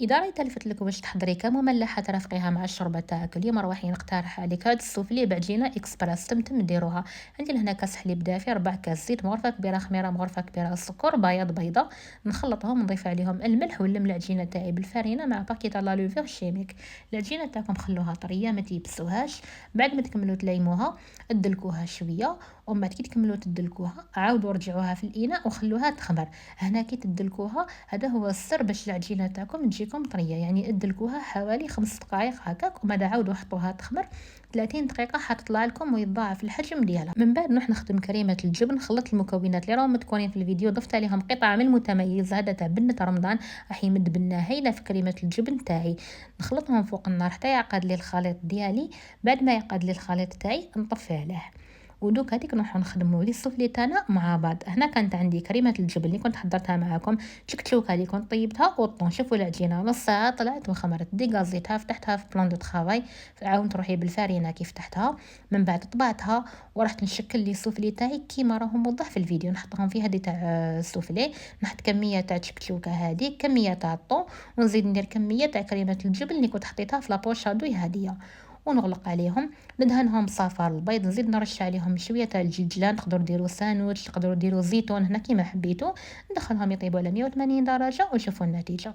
إذا راه تلفت لك باش تحضري كمملحة ترافقيها مع الشوربة تاعك اليوم، روحي نقترح عليك هاد السوفلي بعجينة إكسبريس تمتم ديروها. عندي لهنا كاس حليب دافي، 4 كاس زيت، مغرفة كبيرة خميرة، مغرفة كبيرة السكر، بياض بيضة، نخلطهم ونضيف عليهم الملح ونلم العجينة تاعي بالفرينة مع باكيت لا لوفير شيميك. العجينة تاعكم خلوها طرية ما تيبسوهاش. بعد ما تكملوا تليموها ادلكوها شوية، ومن بعد كي تكملوا تدلكوها عاودوا رجعوها في الإناء وخلوها تخمر. هنا كي تدلكوها هذا هو السر باش العجينة تاعكم تجيكم طرية، يعني ادلكوها حوالي 5 دقائق هكاك، ومن بعد عاودوا حطوها تخمر 30 دقيقة حتطلع لكم ويتضاعف الحجم ديالها. من بعد نروح نخدم كريمة الجبن، خلطت المكونات اللي راهم مذكورين في الفيديو، ضفت عليهم قطعة من المتميز هذا تاع بنة رمضان، راح يمد بنة هايلة في كريمة الجبن تاعي. نخلطهم فوق النار حتى يعقد لي الخليط ديالي. بعد ما يعقد لي الخليط تاعي نطفي عليه، ودوك هذيك نروحو نخدمو لي السوفلي تاعنا مع بعض. هنا كانت عندي كريمه الجبن اللي كنت حضرتها معاكم، تشكتشوكه اللي كنت طيبتها، والطون. شوفوا العجينه نص ساعه طلعت وخمرت، ديغازيتها فتحتها في بلون دو طرافاي، عاونت روحي بالفارينه كيف فتحتها. من بعد طبعتها ورحت نشكل لي السوفلي تاعي كيما راهم موضح في الفيديو. نحطهم في هذه تاع السوفلي، نحط كميه تاع تشكتشوكه هذه، كميه تاع الطون، ونزيد ندير كميه تاع كريمه الجبن اللي كنت حطيتها في لابوشادوي هذه، ونغلق عليهم. ندهنهم بصفار البيض، نزيد نرش عليهم شويه تاع الجيجلان، تقدروا ديروا ساندويتش، تقدروا ديروا زيتون هنا كيما حبيتوا. ندخلهم يطيبوا على 180 درجه وشوفوا النتيجه.